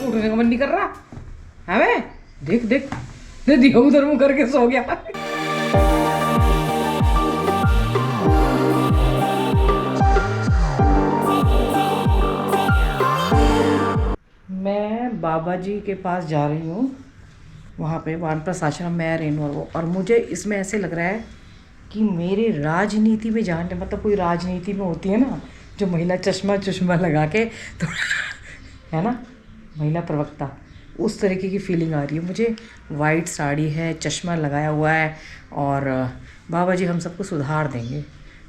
उठने का मन नहीं कर रहा है वे? देख देख दिया उधर मुंह करके सो गया। मैं बाबा जी के पास जा रही हूँ, वहाँ पे वानप्रस्थ आश्रम में रेनू और वो, और मुझे इसमें ऐसे लग रहा है कि मेरे राजनीति में जानने, मतलब कोई राजनीति में होती है ना जो महिला चश्मा लगा के तो है ना, महिला प्रवक्ता, उस तरीके की फीलिंग आ रही है मुझे। वाइट साड़ी है, चश्मा लगाया हुआ है, और बाबा जी हम सबको सुधार देंगे,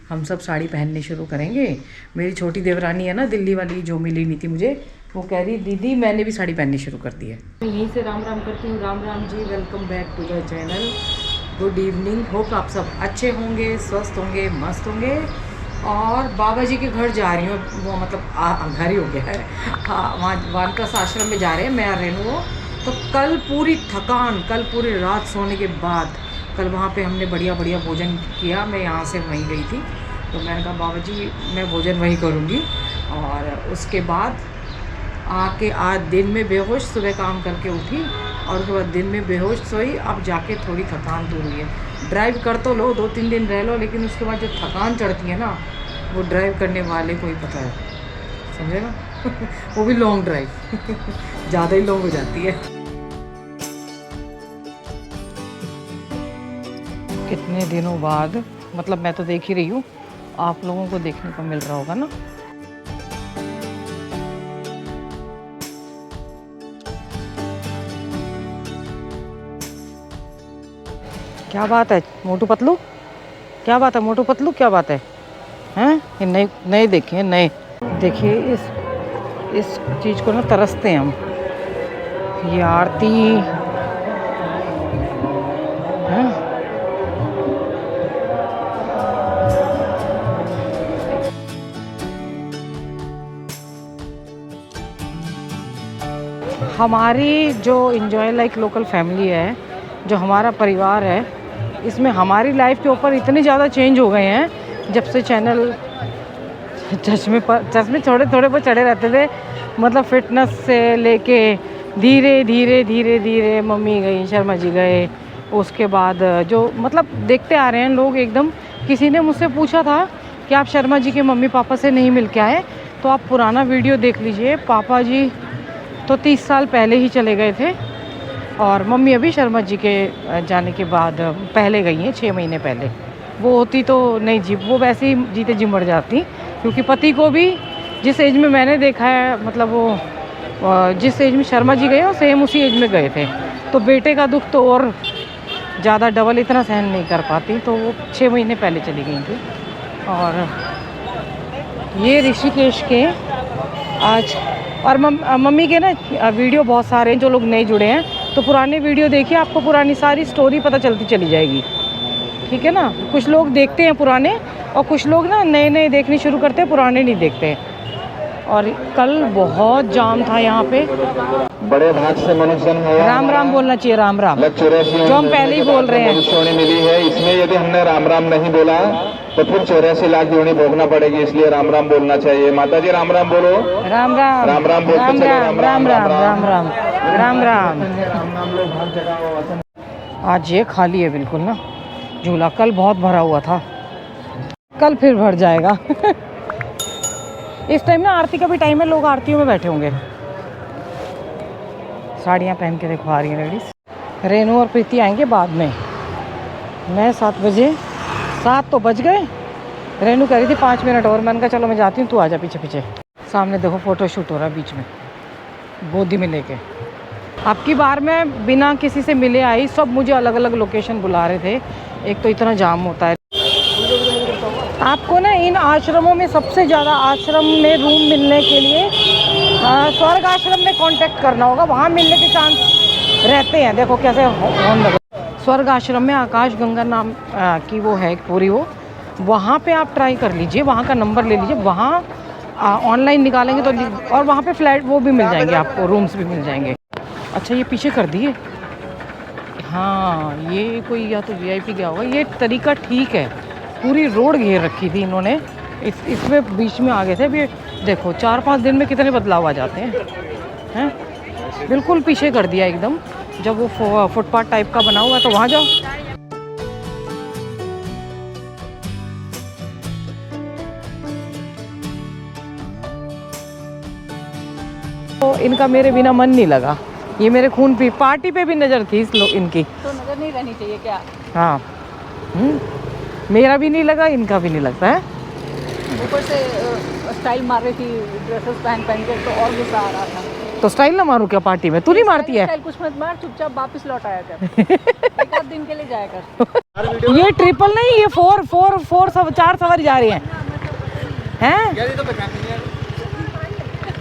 हम सब साड़ी पहननी शुरू करेंगे। मेरी छोटी देवरानी है ना दिल्ली वाली, जो मिली नहीं थी मुझे, वो कह रही दीदी मैंने भी साड़ी पहननी शुरू कर दी है। मैं यहीं से राम राम करती हूँ। Ram Ram ji, welcome back to the channel. Good evening, hope आप सब अच्छे होंगे, स्वस्थ होंगे, मस्त होंगे। और बाबा जी के घर जा रही हूँ, वो मतलब घर ही हो गया है, हाँ, वहाँ वानप्रस्थ आश्रम में जा रहे हैं मैं और रेनू। तो कल पूरी थकान, कल पूरी रात सोने के बाद, कल वहाँ पे हमने बढ़िया बढ़िया भोजन किया। मैं यहाँ से वहीं गई थी, तो मैंने कहा बाबा जी मैं भोजन वहीं करूँगी। और उसके बाद आके आज दिन में बेहोश, सुबह काम करके उठी और उसके बाद दिन में बेहोश सोई। अब जाके थोड़ी थकान दूर हुई है। ड्राइव कर तो लो, 2-3 दिन रह लो, लेकिन उसके बाद जो थकान चढ़ती है ना, वो ड्राइव करने वाले को ही पता है, समझे ना वो भी लॉन्ग ड्राइव ज़्यादा ही लॉन्ग हो जाती है। कितने दिनों बाद, मतलब मैं तो देख ही रही हूँ, आप लोगों को देखने को मिल रहा होगा ना। क्या बात है मोटू पतलू, क्या बात है मोटू पतलू, क्या बात है? हैं ये नए नए देखे, नए देखिए, इस चीज़ को ना तरसते हैं हम। ये आरती है, हमारी जो इंजॉय लाइक लोकल फैमिली है, जो हमारा परिवार है, इसमें हमारी लाइफ के ऊपर इतने ज़्यादा चेंज हो गए हैं जब से चैनल चश्मे थोड़े थोड़े पर चढ़े रहते थे। मतलब फिटनेस से लेके धीरे धीरे धीरे धीरे मम्मी गई, शर्मा जी गए, उसके बाद जो मतलब देखते आ रहे हैं लोग एकदम। किसी ने मुझसे पूछा था कि आप शर्मा जी के मम्मी पापा से नहीं मिल के आए, तो आप पुराना वीडियो देख लीजिए। पापा जी तो 30 साल पहले ही चले गए थे, और मम्मी अभी शर्मा जी के जाने के बाद पहले गई हैं, 6 महीने पहले। वो होती तो नहीं जी, वो वैसे ही जीते जी मर जाती, क्योंकि पति को भी जिस एज में मैंने देखा है, मतलब वो जिस एज में शर्मा जी गए, वो सेम उसी एज में गए थे। तो बेटे का दुख तो और ज़्यादा डबल इतना सहन नहीं कर पाती, तो वो 6 महीने पहले चली गई थी। और ये ऋषिकेश के आज, और मम्मी के ना वीडियो बहुत सारे हैं, जो लोग नए जुड़े हैं तो पुराने वीडियो देखिए, आपको पुरानी सारी स्टोरी पता चलती चली जाएगी, ठीक है ना। कुछ लोग देखते हैं पुराने, और कुछ लोग ना नए नए देखने शुरू करते हैं, पुराने नहीं देखते। और कल बहुत जाम था यहाँ पे। बड़े भाग से मनुष्य राम राम बोलना चाहिए, राम राम, जो हम पहले ही बोल रहे हैं। भविष्यवाणी मिली है, इसमें यदि हमने राम राम नहीं बोला तो फिर 84 लाख योनि भोगना पड़ेगी, इसलिए राम राम बोलना चाहिए। माता जी राम राम बोलो। राम राम राम राम बोलते राम चलो, राम राम राम राम राम राम राम। आज ये खाली है बिल्कुल ना झूला, कल बहुत भरा हुआ था, कल फिर भर जाएगा इस टाइम ना आरती का भी टाइम है, लोग आरतियों में बैठे होंगे। साड़ियाँ पहन के देखो आ रही हैं लेडीज। रेनू और प्रीति आएंगे बाद में। मैं 7 बजे, 7 तो बज गए। रेनू कह रही थी 5 मिनट और, मैंने कहा चलो मैं जाती हूँ, तू आ जा पीछे पीछे। सामने देखो फ़ोटो शूट हो रहा है बीच में, गोदी में लेके। अब की बार मैं बिना किसी से मिले आई, सब मुझे अलग अलग लोकेशन बुला रहे थे। एक तो इतना जाम होता है। आपको ना इन आश्रमों में सबसे ज़्यादा, आश्रम में रूम मिलने के लिए स्वर्ग आश्रम में कांटेक्ट करना होगा, वहाँ मिलने के चांस रहते हैं। देखो कैसे होने लगे। स्वर्ग आश्रम में आकाश गंगा नाम की वो है पूरी, वो वहाँ पे आप ट्राई कर लीजिए, वहाँ का नंबर ले लीजिए, वहाँ ऑनलाइन निकालेंगे तो, और वहाँ पे फ्लैट वो भी मिल जाएंगे आपको, रूम्स भी मिल जाएंगे। अच्छा ये पीछे कर दिए, हाँ ये कोई या तो VIP गया होगा। ये तरीका ठीक है, पूरी रोड घेर रखी थी इन्होंने, इसमें बीच में आ गए थे। अभी देखो 4-5 दिन में कितने बदलाव आ जाते हैं। बिल्कुल पीछे कर दिया एकदम। जब वो फुटपाथ टाइप का बना हुआ है तो वहाँ जाओ। तो इनका मेरे बिना मन नहीं लगा। ये मेरे खून पे पार्टी पे भी नज़र थी इनकी, तो नजर नहीं रहनी चाहिए क्या? हाँ। मेरा भी नहीं लगा, इनका भी नहीं लगता है। ऊपर से स्टाइल मार रही थी ड्रेसेस पहन पहन के, तो और गुस्सा आ रहा था। तो स्टाइल ना मारूं क्या पार्टी में? तू नहीं मारती है? स्टाइल कुछ मत मार, चुपचाप वापस लौट आया कर। एक आध दिन के लिए जाया कर। ये ट्रिपल नहीं, ये फोर 4 सवारी जा रही हैं।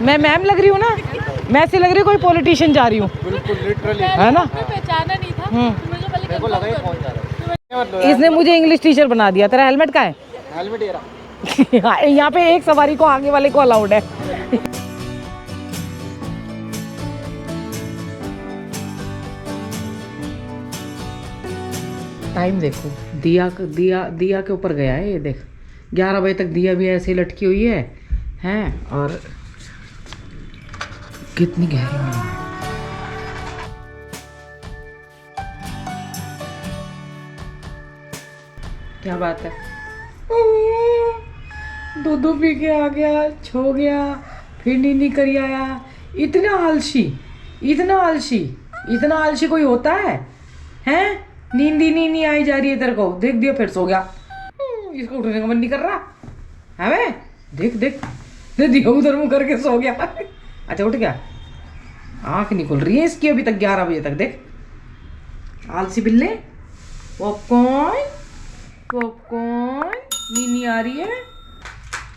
मैं मैम लग रही हूँ ना, मैं ऐसी लग रही हूँ कोई पॉलिटिशियन जा रही हूँ, है ना? पहचाना नहीं था। हम्म। मेरे को लगा ये कौन जा रहा है। इसने मुझे इंग्लिश टीचर बना दिया। तेरा हेलमेट कहाँ है? हेलमेट ये रहा। यहाँ पे एक सवारी को आगे वाले को अलाउड है। टाइम देखो, दिया के ऊपर गया है ये देख। 11 बजे तक दिया भी ऐसे लटकी हुई है हैं। और कितनी गहरी है। क्या बात है? दूध पी के आ गया, छो गया, फिर नींद कर आया। इतना आलसी, इतना आलसी, इतना आलसी कोई होता है? हैं? नींद ही नहीं आई जा रही है तेरे को, देख दिया फिर सो गया। इसको उठने का मन नहीं कर रहा है वे? देख देख देख दिया, उधर मुंह करके सो गया। अच्छा उठ गया, आंख नहीं खुल रही है इसकी अभी तक 11 बजे तक। देख आलसी बिल्ले। पॉपकॉर्न पॉपकॉर्न, नींद नहीं आ रही है।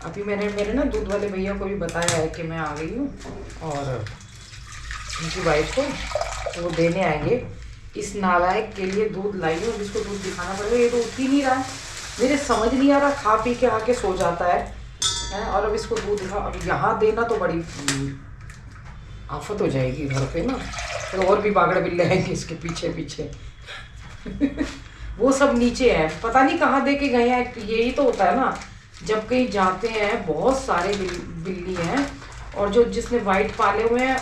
अभी मेरे ना दूध वाले भैया को भी बताया है कि मैं आ गई हूँ और उनकी वाइफ को वो देने आएंगे। इस नालायक के लिए दूध लाई हूँ, जिसको दूध दिखाना पड़ेगा। ये तो उठ ही नहीं रहा है, मेरे समझ नहीं आ रहा। खा पी के आके सो जाता है और अब इसको दूध दिखा। अब यहाँ देना तो बड़ी आफत हो जाएगी घर पे ना, तो और भी बागड़े बिल्ले आएंगे इसके पीछे पीछे। वो सब नीचे है, पता नहीं कहाँ दे के गए हैं। यही तो होता है ना, जब कहीं जाते हैं बहुत सारे बिल्ली हैं, और जो जिसने वाइट पाले हुए हैं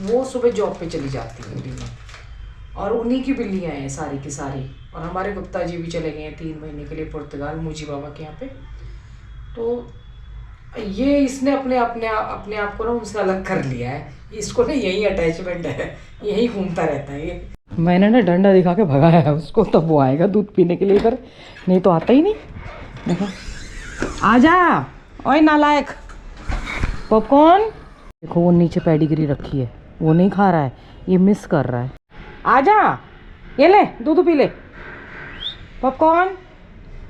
वो सुबह जॉब पे चली जाती है बिल्ली, और उन्हीं की बिल्लियाँ हैं सारी की सारी। और हमारे गुप्ता जी भी चले गए हैं 3 महीने के लिए पुर्तगाल, मूजी बाबा के यहाँ पे। तो ये इसने अपने आप को ना उनसे अलग कर लिया है। इसको ना यही अटैचमेंट है, यही घूमता रहता है ये। मैंने ना डंडा दिखा के भगाया है उसको, तब वो आएगा दूध पीने के लिए इधर, नहीं तो आता ही नहीं। देखो आजा, ओए नालायक। पॉपकॉर्न देखो, वो नीचे पेडिग्री रखी है, वो नहीं खा रहा है, ये मिस कर रहा है। आजा, ये ले दूध पी ले। पॉपकॉर्न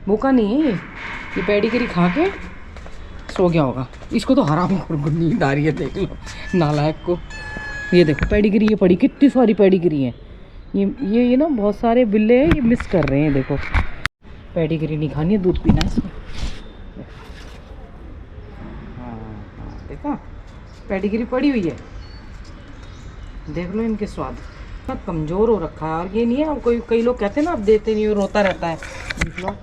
भूखा नहीं है ये पेडिग्री खा के सो गया होगा। इसको तो हराम को नींद आ रही है, देख लो नालायक को। ये देखो पेडिग्री ये पड़ी, कितनी सारी पेडिग्री है। ये ना बहुत सारे बिल्ले हैं, ये मिस कर रहे हैं। देखो पेडिग्री नहीं खानी है, दूध पीना है इसमें। हाँ देखा, पेडिग्री पड़ी हुई है, देख लो इनके स्वाद। इतना कमज़ोर हो रखा है। और ये नहीं है, अब कई लोग कहते हैं ना अब देते नहीं, रोता रहता है। देख लो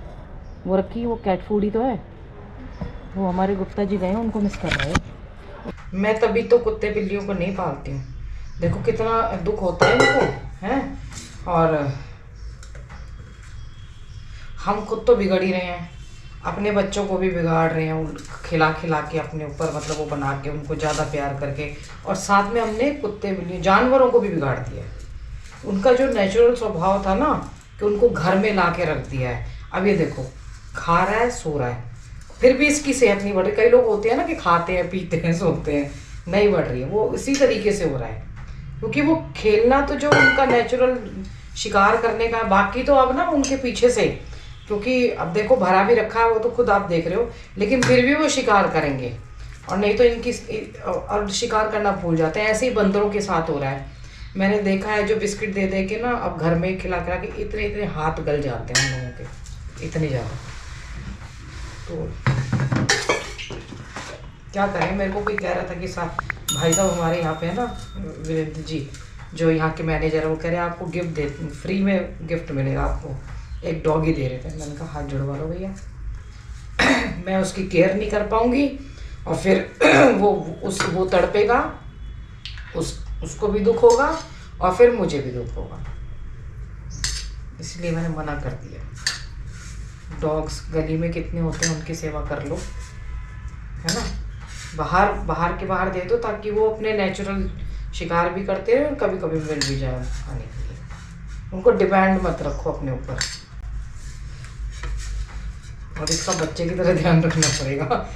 वो रखी, वो कैट फूड ही तो है। वो हमारे गुप्ता जी गए हैं, उनको मिस कर रहे हैं। मैं तभी तो कुत्ते बिल्लियों को नहीं पालती हूँ। देखो कितना दुख होता है इनको, हैं? और हम खुद तो बिगड़ ही रहे हैं, अपने बच्चों को भी बिगाड़ रहे हैं, खिला खिला के अपने ऊपर मतलब वो बना के उनको ज़्यादा प्यार करके। और साथ में हमने कुत्ते बिल्लियों जानवरों को भी बिगाड़ दिया है। उनका जो नेचुरल स्वभाव था ना, कि उनको घर में ला के रख दिया है। अब ये देखो खा रहा है, सो रहा है, फिर भी इसकी सेहत नहीं बढ़ रही। कई लोग होते हैं ना कि खाते हैं पीते हैं सोते हैं, नहीं बढ़ रही है। वो इसी तरीके से हो रहा है, क्योंकि वो खेलना तो जो उनका नेचुरल शिकार करने का, बाकी तो अब ना उनके पीछे से, क्योंकि अब देखो भरा भी रखा है, वो तो खुद आप देख रहे हो, लेकिन फिर भी वो शिकार करेंगे। और नहीं तो इनकी और शिकार करना भूल जाते हैं। ऐसे ही बंदरों के साथ हो रहा है। मैंने देखा है जो बिस्किट दे दे के ना अब घर में खिला खिला के इतने इतने हाथ गल जाते हैं उन लोगों के, इतने ज़्यादा। तो क्या करें, मेरे को कोई कह रहा था कि भाई साहब हमारे यहाँ पे है ना वीरेंद्र जी, जो यहाँ के मैनेजर है, वो कह रहे हैं आपको गिफ्ट दे, फ्री में गिफ्ट मिलेगा आपको, एक डॉगी दे रहे थे। मैंने कहा हाथ जुड़वा लो भैया, मैं उसकी केयर नहीं कर पाऊँगी और फिर वो तड़पेगा, उसको भी दुख होगा और फिर मुझे भी दुख होगा, इसलिए मैंने मना कर दिया। डॉग्स गली में कितने होते हैं, उनकी सेवा कर लो, है ना। बाहर दे दो ताकि वो अपने नेचुरल शिकार भी करते रहे और कभी कभी मिल भी जाए खाने के लिए। उनको डिपेंड मत रखो अपने ऊपर, और इसका बच्चे की तरह ध्यान रखना पड़ेगा।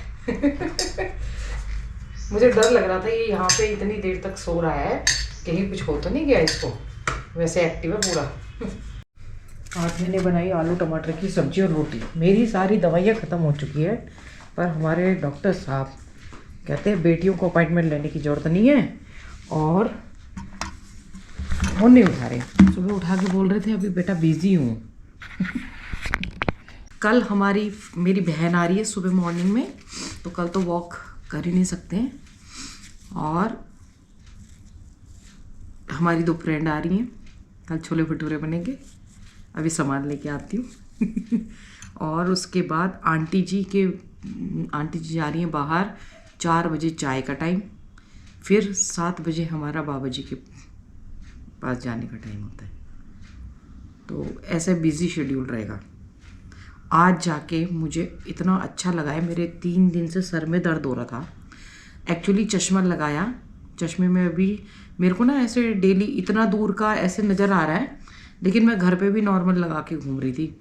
मुझे डर लग रहा था ये यहाँ पे इतनी देर तक सो रहा है, कहीं कुछ हो तो नहीं गया इसको, वैसे एक्टिव है पूरा। आज मैंने बनाई आलू टमाटर की सब्जी और रोटी। मेरी सारी दवाइयाँ ख़त्म हो चुकी है, पर हमारे डॉक्टर साहब कहते हैं बेटियों को अपॉइंटमेंट लेने की ज़रूरत नहीं है, और वो नहीं उठा रहे। सुबह उठा के बोल रहे थे अभी बेटा बिज़ी हूँ। कल मेरी बहन आ रही है सुबह मॉर्निंग में, तो कल तो वॉक कर ही नहीं सकते हैं, और हमारी 2 फ्रेंड आ रही हैं। कल छोले भटूरे बनेंगे, अभी सामान लेके आती हूँ। और उसके बाद आंटी जी जा रही हैं बाहर, 4 बजे चाय का टाइम, फिर 7 बजे हमारा बाबा जी के पास जाने का टाइम होता है। तो ऐसे बिज़ी शेड्यूल रहेगा। आज जाके मुझे इतना अच्छा लगा है, मेरे 3 दिन से सर में दर्द हो रहा था। एक्चुअली चश्मा लगाया, चश्मे में अभी मेरे को ना ऐसे डेली इतना दूर का ऐसे नज़र आ रहा है, लेकिन मैं घर पे भी नॉर्मल लगा के घूम रही थी।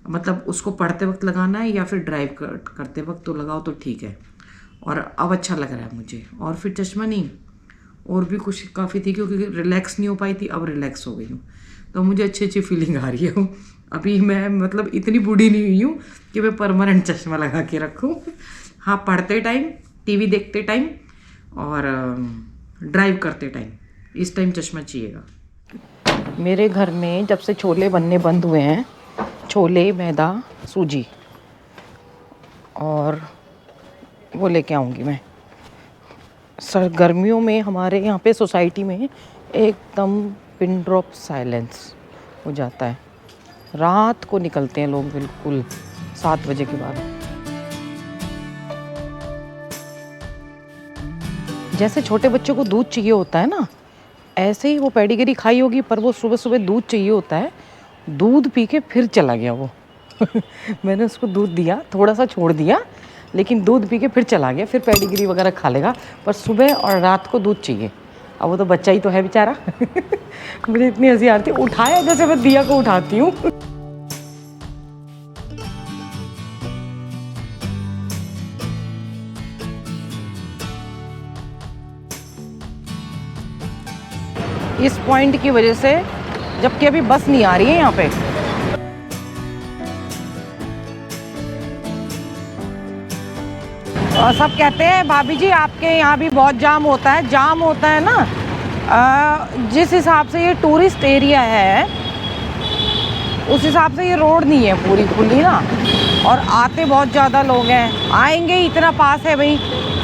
मतलब उसको पढ़ते वक्त लगाना है या फिर ड्राइव करते वक्त तो लगाओ तो ठीक है, और अब अच्छा लग रहा है मुझे। और फिर चश्मा नहीं, और भी कुछ काफ़ी थी, क्योंकि रिलैक्स नहीं हो पाई थी, अब रिलैक्स हो गई हूँ, तो मुझे अच्छी फीलिंग आ रही है। अभी मैं मतलब इतनी बूढ़ी नहीं हुई हूँ कि मैं परमानेंट चश्मा लगा के रखूँ। हाँ, पढ़ते टाइम, टीवी देखते टाइम और ड्राइव करते टाइम, इस टाइम चश्मा चाहिएगा। मेरे घर में जब से छोले बनने बंद हुए हैं, छोले, मैदा, सूजी, और वो लेके आऊँगी मैं। सर गर्मियों में हमारे यहाँ पे सोसाइटी में एकदम पिन ड्रॉप साइलेंस हो जाता है। रात को निकलते हैं लोग बिल्कुल 7 बजे के बाद। जैसे छोटे बच्चों को दूध चाहिए होता है ना, ऐसे ही वो पेडिग्री खाई होगी, पर वो सुबह सुबह दूध चाहिए होता है। दूध पी के फिर चला गया वो। मैंने उसको दूध दिया, थोड़ा सा छोड़ दिया, लेकिन दूध पी के फिर चला गया। फिर पेडिग्री वगैरह खा लेगा, पर सुबह और रात को दूध चाहिए। अब वो तो बच्चा ही तो है बेचारा। मुझे इतनी हंसी आती है, उठाया जैसे मैं दिया को उठाती हूँ। इस पॉइंट की वजह से, जबकि अभी बस नहीं आ रही है यहाँ पे। और सब कहते हैं भाभी जी आपके यहाँ भी बहुत जाम होता है। जाम होता है ना, जिस हिसाब से ये टूरिस्ट एरिया है, उस हिसाब से ये रोड नहीं है पूरी खुली ना, और आते बहुत ज़्यादा लोग हैं। आएंगे, इतना पास है भाई,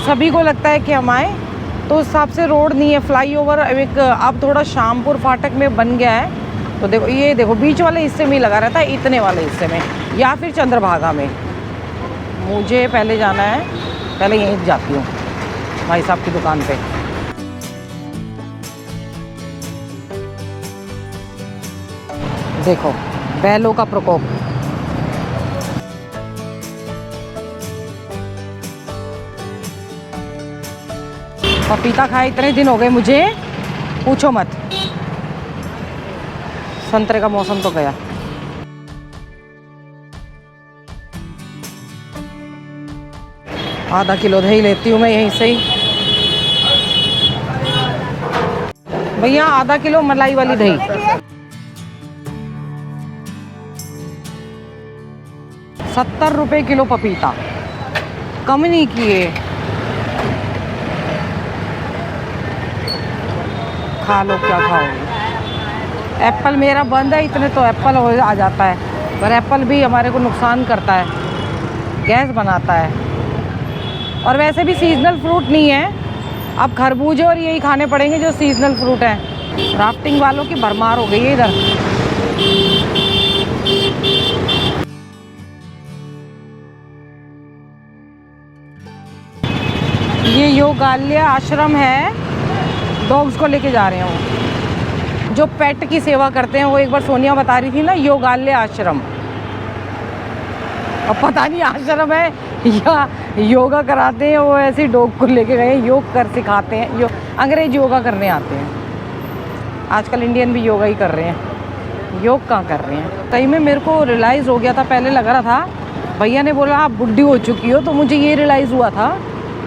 सभी को लगता है कि हम आए, तो उस हिसाब से रोड नहीं है। फ्लाईओवर एक अब थोड़ा शामपुर फाटक में बन गया है, तो देखो ये देखो बीच वाले हिस्से में ही लगा रहता है, इतने वाले हिस्से में, या फिर चंद्रभागा में। मुझे पहले जाना है, पहले यहीं जाती हूँ भाई साहब की दुकान पे। देखो बैलों का प्रकोप। पपीता खाए इतने दिन हो गए मुझे, पूछो मत। संतरे का मौसम तो गया। आधा किलो दही लेती हूँ मैं यहीं से ही। भैया आधा किलो मलाई वाली दही। ₹70 किलो पपीता, कम नहीं किए। खा लो क्या खाओगे। एप्पल मेरा बंद है, इतने तो एप्पल हो आ जाता है, पर एप्पल भी हमारे को नुकसान करता है, गैस बनाता है। और वैसे भी सीजनल फ्रूट नहीं है, अब खरबूजे और यही खाने पड़ेंगे जो सीजनल फ्रूट हैं। राफ्टिंग वालों की भरमार हो गई है इधर। ये योगालय आश्रम है, डॉग्स को लेके जा रहे हैं वो, जो पेट की सेवा करते हैं। वो एक बार सोनिया बता रही थी ना, योगालय आश्रम। अब पता नहीं आश्रम है या योगा कराते हैं। वो ऐसे डॉग को लेके गए, योग कर सिखाते हैं। अंग्रेज योगा करने आते हैं। आजकल इंडियन भी योगा ही कर रहे हैं, योग कहाँ कर रहे हैं। कहीं में मेरे को रियलाइज़ हो गया था, पहले लग रहा था भैया ने बोला आप बुढ़ी हो चुकी हो, तो मुझे ये रियलाइज़ हुआ था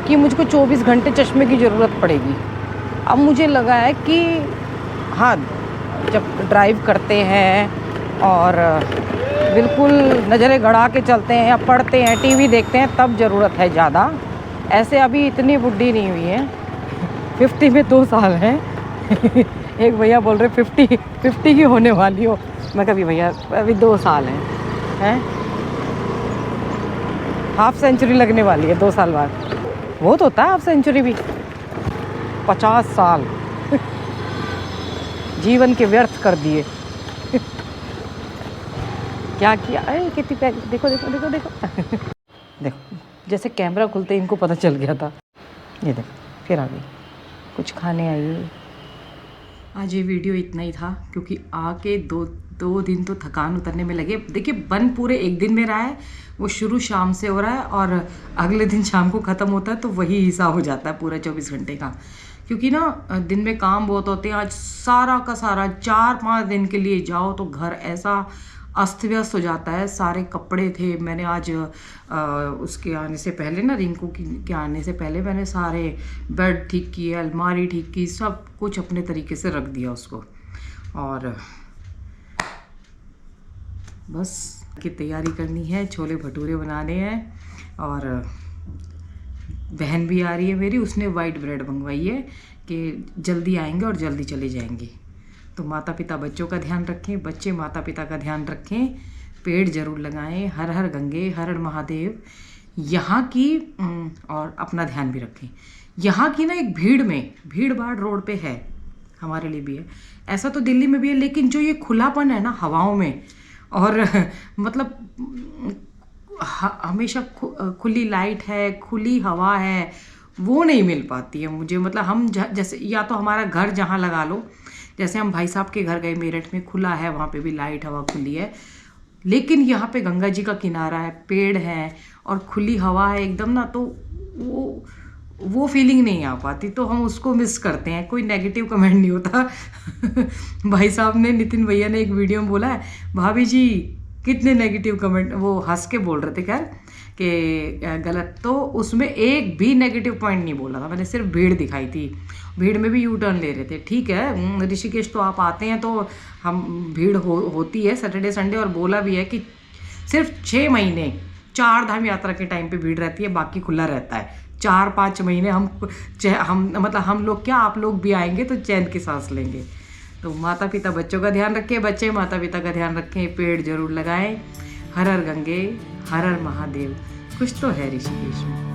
कि मुझको 24 घंटे चश्मे की ज़रूरत पड़ेगी। अब मुझे लगा है कि हाँ, जब ड्राइव करते हैं और बिल्कुल नज़रें गड़ा के चलते हैं या पढ़ते हैं, टीवी देखते हैं, तब ज़रूरत है ज़्यादा। ऐसे अभी इतनी बुढ़ी नहीं हुई है, 50 में 2 साल हैं। एक भैया बोल रहे 50 की होने वाली हो। मैं कभी भैया अभी 2 साल हैं, हाफ सेंचुरी लगने वाली है 2 साल बाद। बहुत होता है हाफ सेंचुरी भी, 50 साल जीवन के व्यर्थ कर दिए। क्या किया, अरे कितनी देखो देखो देखो देखो देखो, जैसे कैमरा खुलते इनको पता चल गया था। ये देखो फिर आ गई, कुछ खाने आई। आज ये वीडियो इतना ही था, क्योंकि आके दो दिन तो थकान उतरने में लगे। देखिए बन पूरे एक दिन में रहा है, वो शुरू शाम से हो रहा है और अगले दिन शाम को ख़त्म होता है, तो वही हिसाब हो जाता है पूरा 24 घंटे का। क्योंकि ना दिन में काम बहुत होते हैं। आज सारा का सारा 4-5 दिन के लिए जाओ तो घर ऐसा अस्त व्यस्त हो जाता है। सारे कपड़े थे, मैंने आज उसके आने से पहले ना, रिंकू के आने से पहले मैंने सारे बेड ठीक किए, अलमारी ठीक की, सब कुछ अपने तरीके से रख दिया उसको। और बस की तैयारी करनी है, छोले भटूरे बनाने हैं। और बहन भी आ रही है मेरी, उसने वाइट ब्रेड मंगवाई है कि जल्दी आएंगे और जल्दी चले जाएंगे। तो माता पिता बच्चों का ध्यान रखें, बच्चे माता पिता का ध्यान रखें, पेड़ जरूर लगाएं। हर हर गंगे, हर हर महादेव। यहाँ की और अपना ध्यान भी रखें। यहाँ की ना एक भीड़ भाड़ रोड पे है, हमारे लिए भी है, ऐसा तो दिल्ली में भी है। लेकिन जो ये खुलापन है ना हवाओं में, और मतलब हमेशा खुली लाइट है, खुली हवा है, वो नहीं मिल पाती है मुझे। मतलब हम जैसे, या तो हमारा घर जहाँ लगा लो, जैसे हम भाई साहब के घर गए मेरठ में, खुला है, वहाँ पे भी लाइट हवा खुली है। लेकिन यहाँ पे गंगा जी का किनारा है, पेड़ है और खुली हवा है एकदम ना, तो वो फीलिंग नहीं आ पाती, तो हम उसको मिस करते हैं। कोई नेगेटिव कमेंट नहीं होता। भाई साहब ने, नितिन भैया ने एक वीडियो में बोला है, भाभी जी कितने नेगेटिव कमेंट, वो हंस के बोल रहे थे खैर कि गलत, तो उसमें एक भी नेगेटिव पॉइंट नहीं बोला था। मैंने सिर्फ भीड़ दिखाई थी, भीड़ में भी यू टर्न ले रहे थे। ठीक है, ऋषिकेश तो आप आते हैं तो हम भीड़ होती है सैटरडे संडे, और बोला भी है कि सिर्फ 6 महीने 4 धाम यात्रा के टाइम पे भीड़ रहती है, बाकी खुला रहता है। 4-5 महीने हम मतलब हम लोग क्या, आप लोग भी आएंगे तो चैन की सांस लेंगे। तो माता पिता बच्चों का ध्यान रखें, बच्चे माता पिता का ध्यान रखें, पेड़ जरूर लगाएं। हर हर गंगे, हर हर महादेव। कुछ तो है ऋषिकेश में।